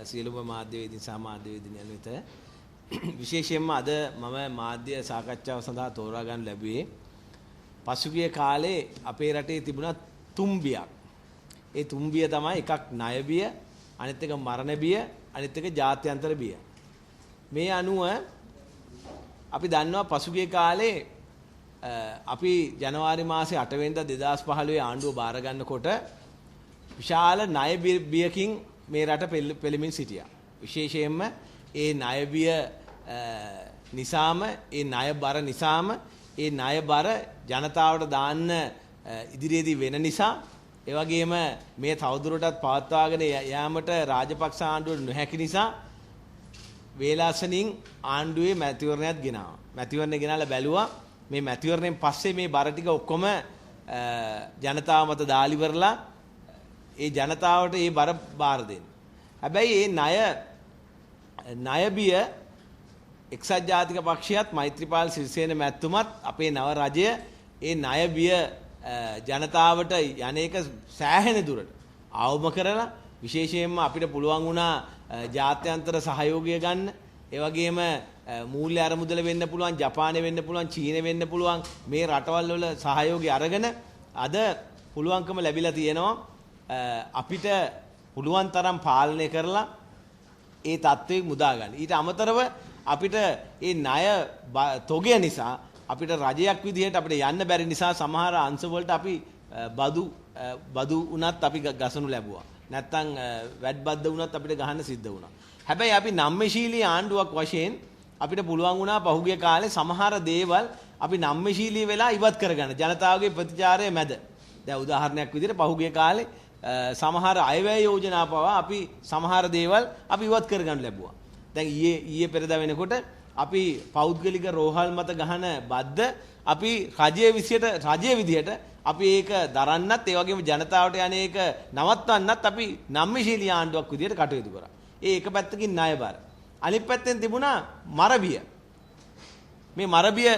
සියලුම මාධ්‍යවේදීන් සහ මාධ්‍යවේදීන් යනුවෙත විශේෂයෙන්ම අද මම මාධ්‍ය සාකච්ඡාව සඳහා තෝරා ගන්න ලැබුවේ පසුගිය කාලේ අපේ රටේ තිබුණා තුම්බියක්. ඒ තුම්බිය තමයි එකක් ණය බිය, අනිත් එක මරණ බිය, අනිත් එක ජාත්‍යන්තර බිය. මේ අනුව අපි දන්නවා පසුගිය කාලේ අපි ජනවාරි මාසේ 8 වෙනිදා 2015 ආණ්ඩුව බාර ගන්නකොට විශාල ණය බියකින් මේ රට පෙළෙමින් සිටියා. විශේෂයෙන්ම ඒ ණය බිය නිසාම ඒ ණය බර නිසාම ඒ ණය බර ජනතාවට දාන්න ඉදිරියේදී වෙන නිසා ඒ වගේම මේ තවදුරටත් පවත්වාගෙන යාමට රාජපක්ෂ ආණ්ඩුවට නොහැකි නිසා වේලාසනින් ආණ්ඩුවේ මැතිවරණයක් ගෙනාවා. මැතිවරණය ගෙනාලා බැලුවා මේ මැතිවරණයෙන් පස්සේ මේ බර ටික ඔක්කොම ජනතාව මත දාලි වරලා ඒ ජනතාවට ඒ බර බාර දෙන්න. හැබැයි මේ ණය බිය එක්සත් ජාතික පක්ෂයත් මෛත්‍රීපාල සිරිසේන මැතිතුමත් අපේ නව රජය ඒ ණය බිය ජනතාවට යන්නේක සෑහෙන දුරට අවම කරලා විශේෂයෙන්ම අපිට පුළුවන් වුණා ජාත්‍යන්තර සහයෝගය ගන්න. ඒ වගේම මූල්‍ය අරමුදල වෙන්න පුළුවන්, ජපානය වෙන්න පුළුවන්, චීනය වෙන්න පුළුවන් මේ රටවල් වල සහයෝගය අරගෙන අද පුළුවන්කම ලැබිලා තියෙනවා අපිට පුළුවන් තරම් පාලනය කරලා ඒ තත්ත්වෙ මුදා ගන්න. ඊට අමතරව අපිට මේ ණය තොගය නිසා අපිට රජයක් විදිහට අපිට යන්න බැරි නිසා සමහර අංශ වලට අපි බදු උනත් අපි ගසනු ලැබුවා. නැත්තම් වැඩ බද්ද උනත් අපිට ගහන්න සිද්ධ වුණා. හැබැයි අපි නම්මශීලී ආණ්ඩුවක් වශයෙන් අපිට පුළුවන් වුණා පහුගිය කාලේ සමහර දේවල් අපි නම්මශීලී වෙලා ඉවත් කරගන්න ජනතාවගේ ප්‍රතිචාරය මැද. දැන් උදාහරණයක් විදිහට පහුගිය කාලේ සමහර අයවැය යෝජනා පවා අපි සමහර දේවල් අපි ඉවත් කරගන්න ලැබුවා. දැන් ඊයේ පෙරදා වෙනකොට අපි පෞද්ගලික රෝහල් මත ගහන බද්ද අපි රජයේ විදිහට අපි ඒක දරන්නත් ඒ වගේම ජනතාවට යන ඒක නවත්වන්නත් අපි නම්මශීලී ආණ්ඩුවක් විදිහට කටයුතු කරා. ඒ එක පැත්තකින් ණය බර. අනිත් පැත්තෙන් තිබුණා මරබිය. මේ මරබිය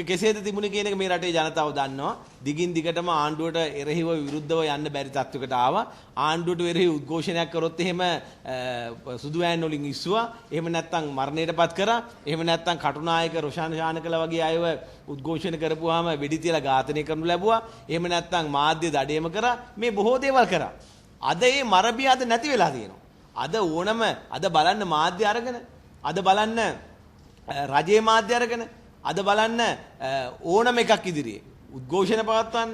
කෙසේද තිබුණේ කියන එක මේ රටේ ජනතාව දන්නවා. දිගින් දිගටම ආණ්ඩුවට එරෙහිව විරුද්ධව යන්න බැරි තත්වයකට ආවා. ආණ්ඩුවට එරෙහි උද්ඝෝෂණයක් කරොත් එහෙම සුදු වෑන් වලින් ඉස්සුවා. එහෙම නැත්නම් මරණයටපත් කරා. එහෙම නැත්නම් කටුනායක රොෂාන් ශානකලා වගේ අයව උද්ඝෝෂණ කරපුවාම වෙඩි තියලා ඝාතනය කරනු ලැබුවා. එහෙම නැත්නම් මාධ්‍ය දඩයම කරා. මේ බොහෝ දේවල් කරා. අද මේ මරබිය අද නැති වෙලා තියෙනවා. අද ඕනම අද බලන්න මාධ්‍ය අරගෙන අද බලන්න රජයේ මාධ්‍ය අරගෙන අද බලන්න ඕනම එකක් ඉදිරියේ උද්ඝෝෂණ පවත්වන්න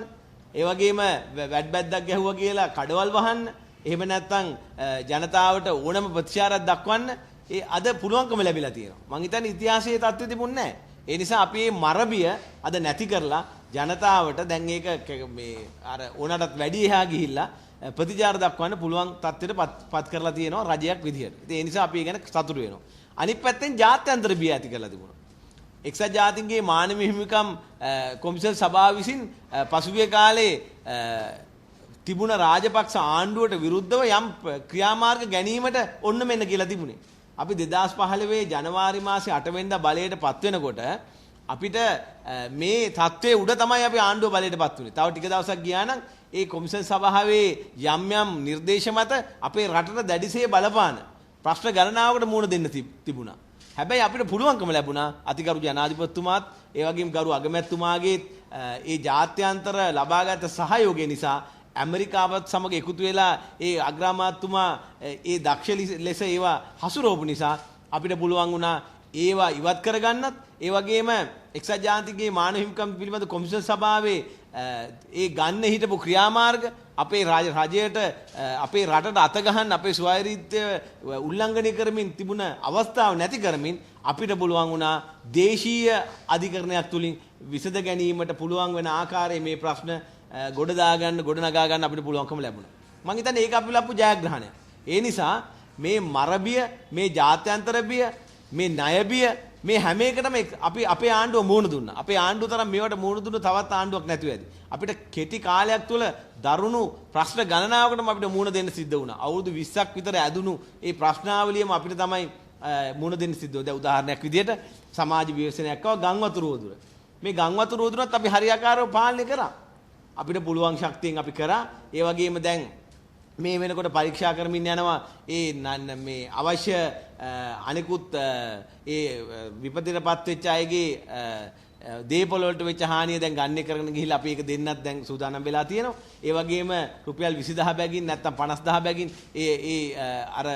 ඒ වගේම වැඩ බැද්දක් ගැහුවා කියලා කඩවල් වහන්න එහෙම නැත්නම් ජනතාවට ඕනම ප්‍රතිචාරයක් දක්වන්න ඒ අද පුළුවන්කම ලැබිලා තියෙනවා. මං හිතන්නේ ඉතිහාසයේ තත්ත්වෙ තිබුණේ නැහැ. ඒ නිසා අපි මේ මරබිය අද නැති කරලා ජනතාවට දැන් ඒක මේ අර ඕනටත් වැඩි එහා ගිහිල්ලා ප්‍රතිචාර දක්වන්න පුළුවන් තත්ත්වයට පත් කරලා තියෙනවා රජයක් විදිහට. ඉතින් ඒ නිසා අපි ඒ ගැන සතුටු වෙනවා. අනිත් පැත්තෙන් ජාත්‍යන්තර බිය ඇති කරලා තිබුණා. එක්සත් ජාතීන්ගේ මානව හිමිකම් කොමිසල් සභාව විසින් පසුගිය කාලේ තිබුණ රාජපක්ෂ ආණ්ඩුවට විරුද්ධව යම් ක්‍රියාමාර්ග ගැනීමට ඔන්න මෙන්න කියලා තිබුණේ. අපි 2015 ජනවාරි මාසේ 8 වෙනිදා බලයට පත් වෙනකොට අපිට මේ තත්ත්වයේ උඩ තමයි අපි ආණ්ඩුව බලයට පත් වුනේ. තව ටික දවසක් ගියා නම් ඒ කොමිසල් සභාවේ යම් නිර්දේශ මත අපේ රටට දැඩිසේ බලපාන ප්‍රශ්න ගණනාවකට මුහුණ දෙන්න තිබුණා. හැබැයි අපිට පුළුවන්කම ලැබුණා අතිගරු ජනාධිපතිතුමාත් ඒ වගේම ගරු අගමැතිතුමාගේ ඒ ජාත්‍යන්තර ලබාගත් සහයෝගය නිසා ඇමරිකාවත් සමග එකතු වෙලා ඒ අග්‍රාමාත්‍යතුමා ඒ දක්ෂ ලෙස ඒවා හසුරවපු නිසා අපිට පුළුවන් වුණා ඒවා ඉවත් කරගන්නත් ඒ වගේම එක්සත් ජාතීන්ගේ මානව හිමිකම් පිළිබඳ කොමිෂන් සභාවේ ඒ ගන්න හිටපු ක්‍රියාමාර්ග අපේ රජයට අපේ රටට අත ගහන්න අපේ ස්වාධීනත්වය උල්ලංඝනය කරමින් තිබුණ අවස්ථාව නැති කරමින් අපිට පුළුවන් වුණා දේශීය අධිකරණයක් තුලින් විසඳ ගැනීමට පුළුවන් වෙන ආකාරයේ මේ ප්‍රශ්න ගොඩ දාගන්න ගොඩ නගා ගන්න අපිට පුළුවන්කම ලැබුණා. මම හිතන්නේ ඒක අපි ලැබපු ජයග්‍රහණය. ඒ නිසා මේ මරබිය, මේ ජාත්‍යන්තර බිය, මේ ණය බිය මේ හැම එකටම අපි අපේ ආණ්ඩුව මුහුණ දුන්නා. අපේ ආණ්ඩුව තරම් මේවට මුහුණ දුන්න තවත් ආණ්ඩුවක් නැතුව ඇති. අපිට කෙටි කාලයක් තුළ දරුණු ප්‍රශ්න ගණනාවකටම අපිට මුහුණ දෙන්න සිද්ධ වුණා. අවුරුදු 20ක් විතර ඇදුණු ඒ ප්‍රශ්නාවලියම අපිට තමයි මුහුණ දෙන්න සිද්ධ වුණා. දැන් උදාහරණයක් විදිහට සමාජ විවේචනයක් ආව ගංවතු රෝදුර. මේ ගංවතු රෝදුරත් අපි හරියාකාරව පාලනය කරා. අපිට පුළුවන් ශක්තියෙන් අපි කරා. ඒ වගේම දැන් මේ වෙනකොට පරීක්ෂා කරමින් යනවා ඒ මේ අවශ්‍ය අනිකුත් ඒ විපදිනපත් වෙච්ච අයගේ දේපොළ වලට වෙච්ච හානිය දැන් ගන්න කරගෙන ගිහිල්ලා අපි ඒක දෙන්නත් දැන් සූදානම් වෙලා තියෙනවා. ඒ වගේම රුපියල් 20000 බැගින් නැත්නම් 50000 බැගින් අර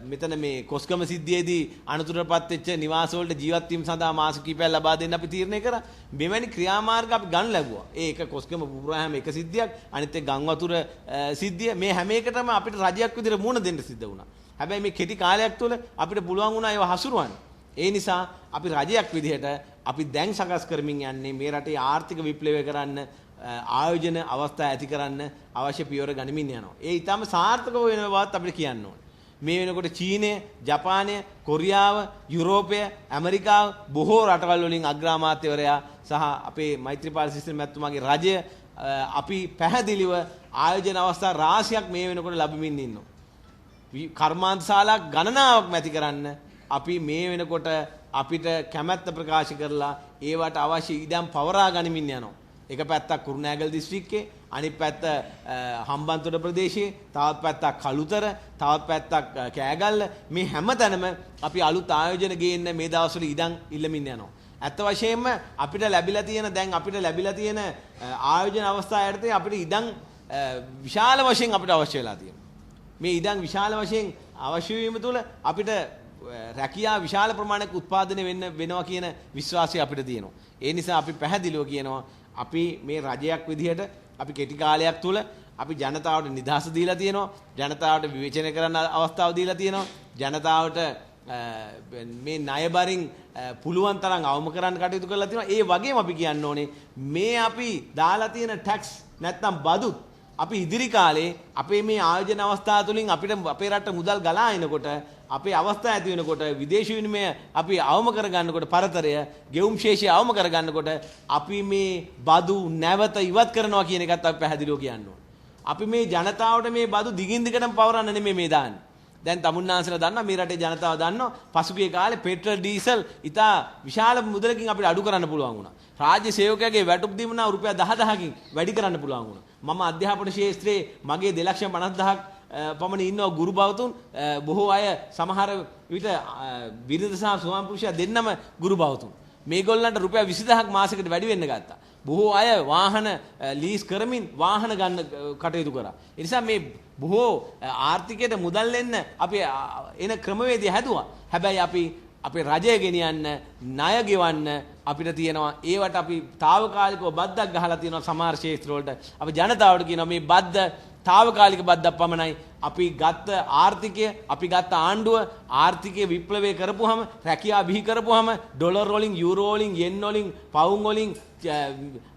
මෙතන මේ කොස්ගම සිද්ධියේදී අනතුරටපත් වෙච්ච නිවාස වලට ජීවත් වීම සඳහා මාස කිහිපයක් ලබා දෙන්න අපි තීරණය කරා. මෙවැනි ක්‍රියාමාර්ග අපි ගන්න ලැබුවා. ඒක කොස්ගම පුරාම එක සිද්ධියක්, අනිත් එක ගම් වතුර සිද්ධිය. මේ හැම එකටම අපිට රජයක් විදිහට මුහුණ දෙන්න සිද්ධ වුණා. හැබැයි මේ කෙටි කාලයක් තුළ අපිට පුළුවන් වුණා ඒව හසුරුවන්න. ඒ නිසා අපි රජයක් විදිහට අපි දැන් සකස් කරමින් යන්නේ මේ රටේ ආර්ථික විප්ලවය කරන්න, ආයෝජන අවස්ථා ඇති කරන්න අවශ්‍ය පියවර ගනිමින් යනවා. ඒ ඊටම සාර්ථකව වෙන බවත් අපිට කියන්න ඕනේ. මේ වෙනකොට චීනය, ජපානය, කොරියාව, යුරෝපය, ඇමරිකාව බොහෝ රටවල් වලින් අග්‍රාමාත්‍යවරයා සහ අපේ මෛත්‍රීපාල සිරිසේන මැතිතුමාගේ රජය අපි පැහැදිලිව ආයෝජන අවස්ථා රාශියක් මේ වෙනකොට ලැබෙමින් ඉන්නවා. කර්මාන්තශාලා ගණනාවක් ඇති කරන්න අපි මේ වෙනකොට අපිට කැමැත්ත ප්‍රකාශ කරලා ඒවට අවශ්‍ය ඉඩම් පවරා ගනිමින් යනවා. එක පැත්තක් කුරුණෑගල දිස්ත්‍රික්කේ, අනිත් පැත්ත හම්බන්තොට ප්‍රදේශයේ, තවත් පැත්තක් කළුතර, තවත් පැත්තක් කෑගල්ල. මේ හැමතැනම අපි අලුත් ආයෝජන ගේන්න මේ දවස්වල ඉඩම් ඉල්ලමින් යනවා. ඇත්ත වශයෙන්ම අපිට ලැබිලා තියෙන ආයෝජන අවස්ථා යටතේ අපිට ඉඩම් විශාල වශයෙන් අපිට අවශ්‍ය වෙලා තියෙනවා. මේ ඉඩම් විශාල වශයෙන් අවශ්‍ය වීම තුළ අපිට රැකියා විශාල ප්‍රමාණයක් උත්පාදනය වෙනවා කියන විශ්වාසය අපිට තියෙනවා. ඒ නිසා අපි පැහැදිලිව කියනවා අපි මේ රජයක් විදිහට අපි කෙටි කාලයක් තුළ අපි ජනතාවට නිදහස දීලා තියෙනවා. ජනතාවට විවේචනය කරන්න අවස්ථාව දීලා තියෙනවා. ජනතාවට මේ ණයබරින් පුළුවන් තරම් අවම කරන්න කටයුතු කරලා තියෙනවා. ඒ වගේම අපි කියන්න ඕනේ මේ අපි දාලා තියෙන ටැක්ස් නැත්නම් බදුත් අපි ඉදිරි කාලේ අපේ මේ ආයෝජන අවස්ථා තුලින් අපිට අපේ රට මුදල් ගලා එනකොට අපේ අවස්ථා ඇති වෙනකොට විදේශ විනිමය අපි අවම කරගන්නකොට පරතරය ගෙවුම් ශේෂය අවම කරගන්නකොට අපි මේ බදු නැවත ඉවත් කරනවා කියන එකත් අපි පැහැදිලිව කියන්න ඕනේ. අපි මේ ජනතාවට මේ බදු දිගින් දිගටම පවරන්න නෙමෙයි මේ දාන්නේ. දැන් තමුන්නාන්සලා දන්නවා මේ රටේ ජනතාව දන්නවා පසුගිය කාලේ පෙට්‍රල් ඩීසල් ඉතා විශාල මුදලකින් අපිට අඩු කරන්න පුළුවන් වුණා. රාජ්‍ය සේවකයාගේ වැටුප් දීමනා රුපියල් 10000කින් වැඩි කරන්න පුළුවන් වුණා. මම අධ්‍යාපන ශාස්ත්‍රයේ මගේ 2,50,000ක් පමණ ඉන්නවා ගුරු භවතුන්. බොහෝ අය සමහර විට බිරිඳ සහ ස්වාමි පුරුෂයා දෙන්නම ගුරු භවතුන්. මේගොල්ලන්ට රුපියල් 20000ක් මාසෙකට වැඩි වෙන්න ගත්තා. බොහෝ අය වාහන ලීස් කරමින් වාහන ගන්න කටයුතු කරා. ඒ නිසා මේ බොහෝ ආර්ථිකයට මුදල් දෙන්න අපි එන ක්‍රමවේදය හැදුවා. හැබැයි අපි අපේ රජය ගෙනියන්න, ණය ගෙවන්න අපිට තියෙනවා. ඒවට අපි తాවකාලිකව බද්දක් ගහලා තියෙනවා සමහර ක්ෂේත්‍ර වලට. අපි ජනතාවට කියනවා මේ බද්ද తాවකාලික බද්දක් පමණයි. අපි ගත්ත ආර්ථිකය, අපි ගත්ත ආණ්ඩුව ආර්ථිකයේ විප්ලවය කරපුවාම, රැකියාව බිහි කරපුවාම ඩොලර් වලින්, යූරෝ වලින්, යෙන් වලින්, පවුම් වලින්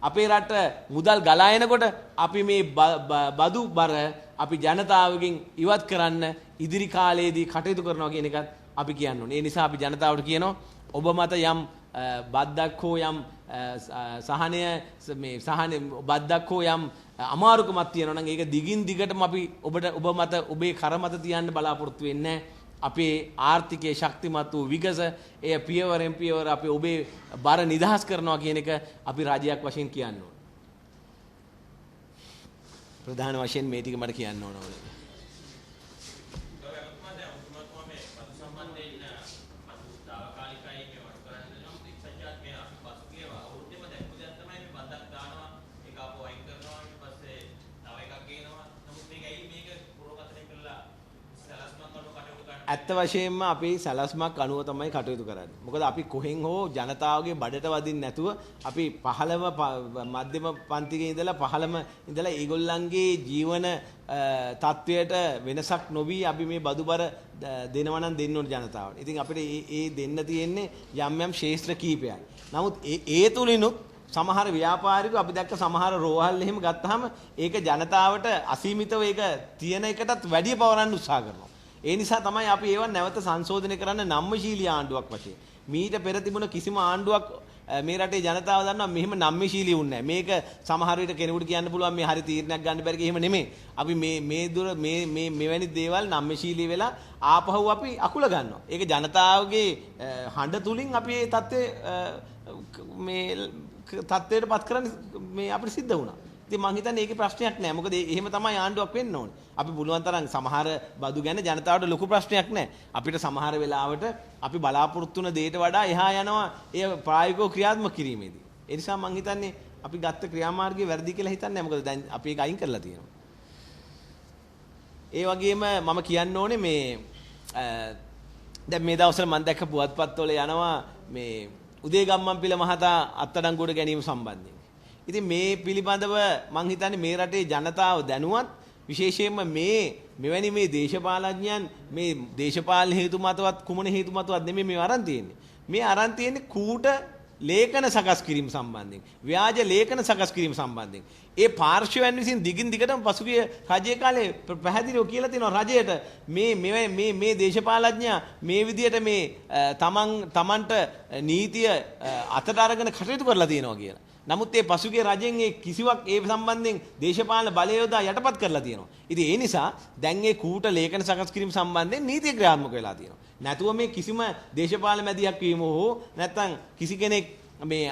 අපේ රට මුදල් ගලා එනකොට අපි මේ බදු බර අපි ජනතාවගෙන් ඉවත් කරන්න ඉදිරි කාලයේදී කටයුතු කරනවා කියන එකත් අපි කියන්න ඕනේ. ඒ නිසා අපි ජනතාවට කියනවා ඔබ මත යම් බද්දක් හෝ යම් සහනය බද්දක් හෝ යම් අමාරුකමක් තියෙනවා නම් ඒක දිගින් දිගටම අපි ඔබ මත ඔබේ කර මත තියන්න බලාපොරොත්තු වෙන්නේ. අපේ ආර්ථිකයේ ශක්තිමත් වූ විගස එය පියවරෙන් පියවර අපි ඔබේ බර නිදහස් කරනවා කියන එක අපි රාජ්‍යයක් වශයෙන් කියන්න ඕනේ. ප්‍රධාන වශයෙන් මේ ටික මට කියන්න ඕනේ. ඇත්ත වශයෙන්ම අපි සැලැස්මක් අනුව තමයි කටයුතු කරන්නේ. මොකද අපි කොහෙන් හෝ ජනතාවගේ බඩට වදින්න නැතුව අපි පහළම මධ්‍යම පන්තියේ ඉඳලා පහළම ඉඳලා ඒගොල්ලන්ගේ ජීවන තත්වයට වෙනසක් නොවි අපි මේ බදුබර දෙනවා නම් දෙන්න ඕන ජනතාවට. ඉතින් අපිට ඒ දෙන්න තියෙන්නේ යම් යම් ශේෂ්ත්‍ර කීපයක්. නමුත් ඒ තුලිනුත් සමහර ව්‍යාපාරිකයෝ අපි දැක්ක සමහර රෝහල් එහෙම ගත්තාම ඒක ජනතාවට අසීමිතව ඒක තියෙන එකටත් වැඩි පවරන්න උත්සාහ කරනවා. ඒ නිසා තමයි අපි ඒවා නැවත සංශෝධනය කරන්න නම්‍යශීලී ආණ්ඩුවක් වශයෙන්. මීට පෙර තිබුණ කිසිම ආණ්ඩුවක් මේ රටේ ජනතාව දන්නවා මෙහෙම නම්‍යශීලී වුණේ නැහැ. මේක සමහර විට කෙනෙකුට කියන්න පුළුවන් මේ හරි තීරණයක් ගන්න බැරි එහෙම නෙමෙයි. අපි මෙවැනි දේවල් නම්‍යශීලී වෙලා ආපහු අපි අකුල ගන්නවා. ඒක ජනතාවගේ හඬ තුලින් අපි මේ තත්ත්වයටපත් කරන්න මේ අපිට සිද්ධ වුණා. ඉතින් මං හිතන්නේ ඒකේ ප්‍රශ්නයක් නැහැ. මොකද එහෙම තමයි ආණ්ඩුවක් වෙන්න ඕනේ. අපි පුළුවන් තරම් සමහර බදු ගැන ජනතාවට ලොකු ප්‍රශ්නයක් නැහැ. අපිට සමහර වෙලාවට අපි බලාපොරොත්තු වෙන දෙයට වඩා එහා යනවා ඒ ප්‍රායෝගිකව ක්‍රියාත්මක කිරීමේදී. ඒ නිසා මං හිතන්නේ අපි ගත්ත ක්‍රියාමාර්ගය වැරදි කියලා හිතන්නේ නැහැ. මොකද දැන් අපි ඒක අයින් කරලා තියෙනවා. ඒ වගේම මම කියන්න ඕනේ මේ දැන් මේ දවස්වල මම දැක්ක පුවත්පත්වල යනවා මේ උදේගම්මන්පිල මහතා අත්අඩංගුවට ගැනීම සම්බන්ධයෙන්. ඉතින් මේ පිළිබඳව මම හිතන්නේ මේ රටේ ජනතාව දැනුවත් විශේෂයෙන්ම මෙවැනි මේ දේශපාලඥයන් මේ දේශපාලන හේතු මතවත් කුමන හේතු මතවත් නෙමෙයි මේ අරන් තියෙන්නේ. මේ අරන් තියෙන්නේ කූට ලේඛන සකස් කිරීම සම්බන්ධයෙන් ව්‍යාජ ලේඛන සකස් කිරීම සම්බන්ධයෙන් ඒ පාර්ශවයන් විසින් දිගින් දිගටම පසුගිය රජයේ කාලේ පැහැදිලිව කියලා තියෙනවා රජයට මේ දේශපාලඥයා මේ විදියට මේ තමන්ට නීතිය අතට අරගෙන කටයුතු කරලා තියෙනවා කියලා. නමුත් ඒ පසුගිය රජෙන් ඒ කිසිවක් ඒ සම්බන්ධයෙන් දේශපාලන බලය යොදා යටපත් කරලා තියෙනවා. ඉතින් ඒ නිසා දැන් මේ කූට ලේඛන සකස් කිරීම සම්බන්ධයෙන් නීතිය ක්‍රියාත්මක වෙලා තියෙනවා. නැතුව මේ කිසිම දේශපාලන මැදිහක් වීම හෝ නැත්නම් කිසි කෙනෙක් මේ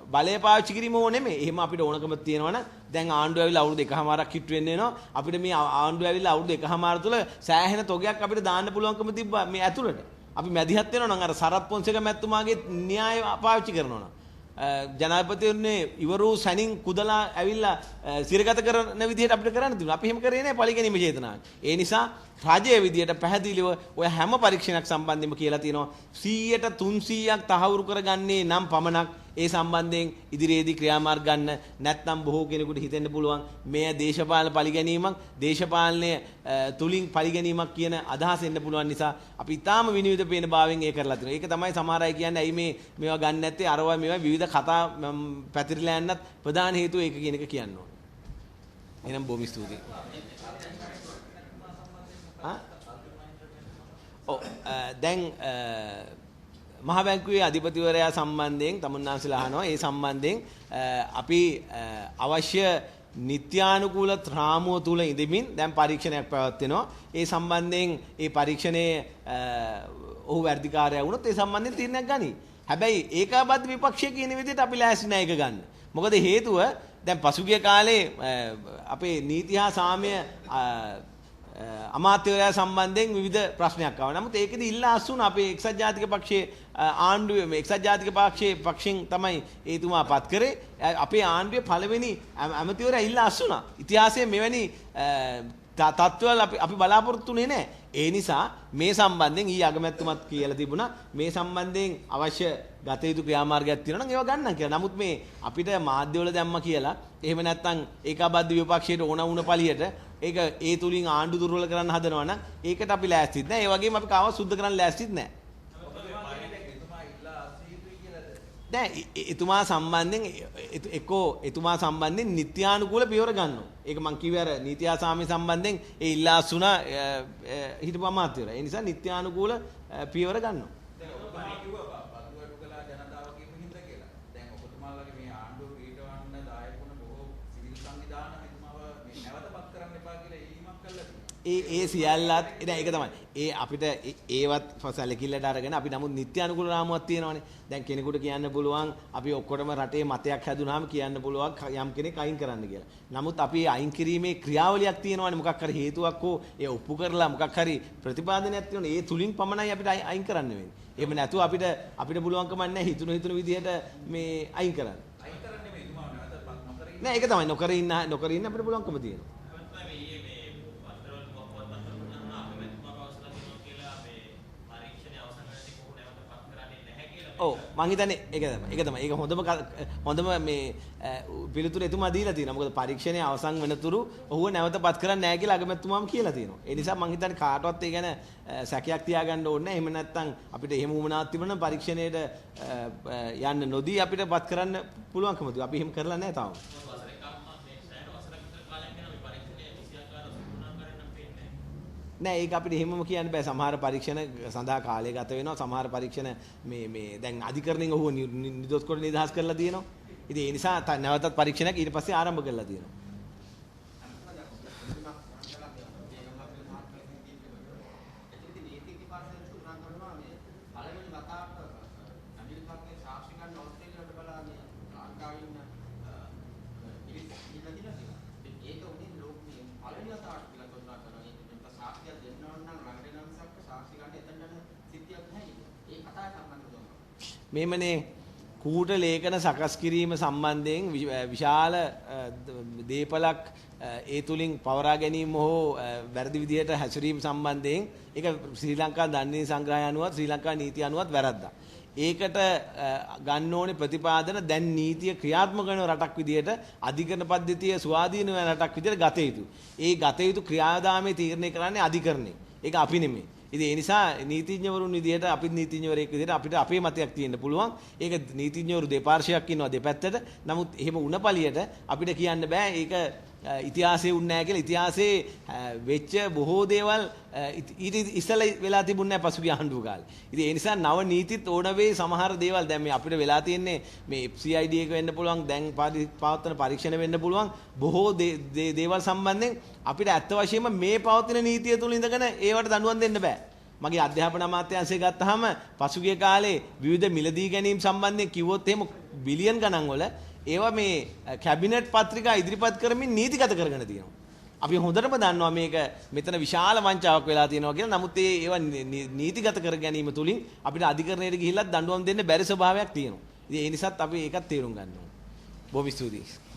බලය පාවිච්චි කිරීම හෝ නෙමෙයි. එහෙම අපිට ඕනකම තියෙනවනේ. දැන් ආණ්ඩුව ඇවිල්ලා අවුරුදු 1කමාරක් හිට වෙන්න වෙනවා. අපිට මේ ආණ්ඩුව ඇවිල්ලා අවුරුදු 1කමාර තුල සෑහෙන තොගයක් අපිට දාන්න පුළුවන්කම තිබ්බා මේ ඇතුළට. අපි මැදිහත් වෙනවා නම් අර සරත් පොන්සේක මැතිතුමාගේ න්‍යාය පාවිච්චි කරනවා නම් ජනාධිපතිවරණේ ඉවරු සැනින් කුදලා ඇවිල්ලා සිරගත කරන විදිහට අපිට කරන්න තිබුණා. අපි එහෙම කරේ නැහැ පරිගැනීම චේතනාවෙන්. ඒ නිසා රජයේ විදියට පැහැදිලිව ඔය හැම පරීක්ෂණයක් සම්බන්ධයෙන්ම කියලා තියෙනවා 100ට 300ක් තහවුරු කරගන්නේ නම් පමණක් ඒ සම්බන්ධයෙන් ඉදිරියේදී ක්‍රියාමාර්ග ගන්න නැත්නම් බොහෝ කෙනෙකුට හිතෙන්න පුළුවන් මේ දේශපාලන පරිගැනීමක් දේශපාලනය තුලින් පරිගැනීමක් කියන අදහස එන්න පුළුවන් නිසා අපි ඊටාම විනිවිද පේන භාවයෙන් ඒ කරලා තියෙනවා. ඒක තමයි සමහර අය කියන්නේ ඇයි මේවා ගන්න නැත්තේ අරවා මේවා විවිධ කතා පැතිරලා යන්නත් ප්‍රධාන හේතුව ඒක කියන එක කියන්න ඕනේ. එහෙනම් බොහොම ස්තුතියි. දැන් මහ බැංකුවේ අධිපතිවරයා සම්බන්ධයෙන් තමුන්නාන්සලා අහනවා ඒ සම්බන්ධයෙන් අපි අවශ්‍ය නිත්‍යානුකූල රාමුව තුල ඉඳමින් දැන් පරීක්ෂණයක් පැවැත්වෙනවා. ඒ සම්බන්ධයෙන් ඒ පරීක්ෂණයේ ඔහු වැඩිකාරයා වුණොත් ඒ සම්බන්ධයෙන් තීරණයක් ගනී. හැබැයි ඒකාබද්ධ විපක්ෂය කියන විදිහට අපි ලෑස්ති නැහැ ඒක ගන්න. මොකද හේතුව දැන් පසුගිය කාලේ අපේ නීති හා සාමය අමාත්‍යවරයා සම්බන්ධයෙන් විවිධ ප්‍රශ්නයක් ආවා. නමුත් ඒකෙදි ඉල්ලා අස්සුන අපේ එක්සත් ජාතික පක්ෂයේ ආණ්ඩුවේ මේ එක්සත් ජාතික පක්ෂයෙන් තමයි ඒතුමා පත් කරේ. අපේ ආණ්ඩුවේ පළවෙනි ඇමතිවරයා ඉල්ලා අස්සුනා. ඉතිහාසයේ මෙවැනි තත්ත්වවල අපි බලාපොරොත්තුුනේ නැහැ. ඒ නිසා මේ සම්බන්ධයෙන් ඊ අගමැතිතුමත් කියලා තිබුණා මේ සම්බන්ධයෙන් අවශ්‍ය ගත යුතු ක්‍රියාමාර්ගයක් තියෙනවා නම් ඒවා ගන්නම් කියලා. නමුත් මේ අපිට මාධ්‍යවල දැම්ම කියලා එහෙම නැත්නම් ඒකාබද්ධ විපක්ෂයට ඕන වුණ පළියට ඒක ඒ තුලින් ආණ්ඩු දුර්වල කරන්න හදනවා නම් ඒකට අපි ලෑස්තිත් නැහැ. ඒ වගේම අපි කාව සුද්ධ කරන්න ලෑස්තිත් නැහැ. දැන් එතුමා සම්බන්ධයෙන් එතුමා සම්බන්ධයෙන් නිත්‍යානුකූල පියවර ගන්නවා. ඒක මම කිව්වේ අර නීති ආසාමි සම්බන්ධයෙන් ඒ ඉල්ලා අසුණා හිටපු අමාත්‍යවරයා. ඒ නිසා නිත්‍යානුකූල පියවර ගන්නවා. ඒ සියල්ලත් ඒක තමයි. ඒ අපිට ඒවත් සැලකිල්ලට අරගෙන අපි නමුත් නිත්‍යානුකූල රාමුවක් තියෙනවානේ. දැන් කෙනෙකුට කියන්න පුළුවන් අපි ඔක්කොටම රටේ මතයක් හැදුනාම කියන්න පුළුවන් යම් කෙනෙක් අයින් කරන්න කියලා. නමුත් අපි අයින් කිරීමේ ක්‍රියාවලියක් තියෙනවානේ. මොකක් හරි හේතුවක් හෝ ඒ ඔප්පු කරලා මොකක් හරි ප්‍රතිපාදනයක් තියෙනවානේ. ඒ තුලින් පමණයි අපිට අයින් කරන්න වෙන්නේ. එහෙම නැතුව අපිට පුළුවන්කම නැහැ හිතුණු විදිහට මේ අයින් කරන්න. අයින් කරන්නේ මේ තුමා නැවත නොකර ඉන්න. නෑ ඒක තමයි නොකර ඉන්න අපිට පුළුවන්කම තියෙනවා. ඔව් මං හිතන්නේ ඒක තමයි. ඒක හොඳම මේ පිළිතුර එතුමා දීලා තියෙනවා. මොකද පරීක්ෂණය අවසන් වෙනතුරු ඔහුව නැවතපත් කරන්නේ නැහැ කියලා අගමැතිතුමාම කියලා තියෙනවා. ඒ නිසා මං හිතන්නේ කාටවත් ඒ ගැන සැකයක් තියාගන්න ඕනේ නැහැ. එහෙම නැත්නම් අපිට එහෙම වුණාත් තිබුණා පරීක්ෂණයට යන්න නොදී අපිට පත් කරන්න පුළුවන්කම තියෙනවා. අපි එහෙම කරලා නැහැ තාම. නෑ ඒක අපිට එහෙමම කියන්න බෑ. සමහර පරීක්ෂණ සඳහා කාලය ගත වෙනවා. සමහර පරීක්ෂණ මේ දැන් අධිකරණයෙන් ඔහුව නිදොස් කොට නිදහස් කරලා තියෙනවා. ඉතින් ඒ නිසා නැවතත් පරීක්ෂණයක් ඊට පස්සේ ආරම්භ කරලා තියෙනවා. මේමනේ කූට ලේඛන සකස් කිරීම සම්බන්ධයෙන් විශාල දේපලක් ඒ තුලින් පවරා ගැනීම හෝ වැරදි විදිහට හැසිරීම සම්බන්ධයෙන් ඒක ශ්‍රී ලංකා දණ්ඩනීති සංග්‍රහය අනුවත් ශ්‍රී ලංකා නීතිය අනුවත් වැරද්දා. ඒකට ගන්න ඕනේ ප්‍රතිපාදන දැන් නීතිය ක්‍රියාත්මක කරන රටක් විදිහට අධිකරණ පද්ධතිය ස්වාධීන වෙන රටක් විදිහට ගත යුතු. ඒ ගත යුතු ක්‍රියාදාමයේ තීරණය කරන්නේ අධිකරණය. ඒක අපි නෙමෙයි. ඉතින් ඒ නිසා නීතිඥවරුන් විදිහට අපිත් නීතිඥවරයෙක් විදිහට අපිට අපේ මතයක් තියෙන්න පුළුවන්. ඒක නීතිඥවරු දෙපාර්ශ්වයක් ඉන්නවා දෙපැත්තට. නමුත් එහෙම උණපලියට අපිට කියන්න බෑ ඒක ඉතිහාසයේ උන්නේ නැහැ කියලා. ඉතිහාසයේ වෙච්ච බොහෝ දේවල් ඊට ඉස්සෙල්ලා වෙලා තිබුණේ නැහැ පසුගිය ආණ්ඩුව කාලේ. ඉතින් ඒ නිසා නව නීතිත් ඕන වෙයි සමහර දේවල් දැන් මේ අපිට වෙලා තියෙන්නේ මේ FCID එක වෙන්න පුළුවන් දැන් පවත්වන පරීක්ෂණ වෙන්න පුළුවන් බොහෝ දේවල් සම්බන්ධයෙන් අපිට ඇත්ත වශයෙන්ම මේ පවතින නීතිය තුල ඉඳගෙන ඒවට දඬුවම් දෙන්න බෑ. මගේ අධ්‍යාපන අමාත්‍යාංශය ගත්තාම පසුගිය කාලේ විවිධ මිලදී ගැනීම් සම්බන්ධයෙන් කිව්වොත් එහෙම බිලියන් ගණන් වල ඒවා මේ කැබිනට් පත්‍රිකා ඉදිරිපත් කරමින් නීතිගත කරගෙන තියෙනවා. අපි හොඳටම දන්නවා මේක මෙතන විශාල වංචාවක් වෙලා තියෙනවා කියලා. නමුත් ඒවා නීතිගත කර ගැනීම තුලින් අපිට අධිකරණයට ගිහිල්ලා දඬුවම් දෙන්න බැරි ස්වභාවයක් තියෙනවා. ඉතින් ඒ නිසාත් අපි ඒකත් තේරුම් ගන්න ඕනේ. බොහොම ස්තුතියි.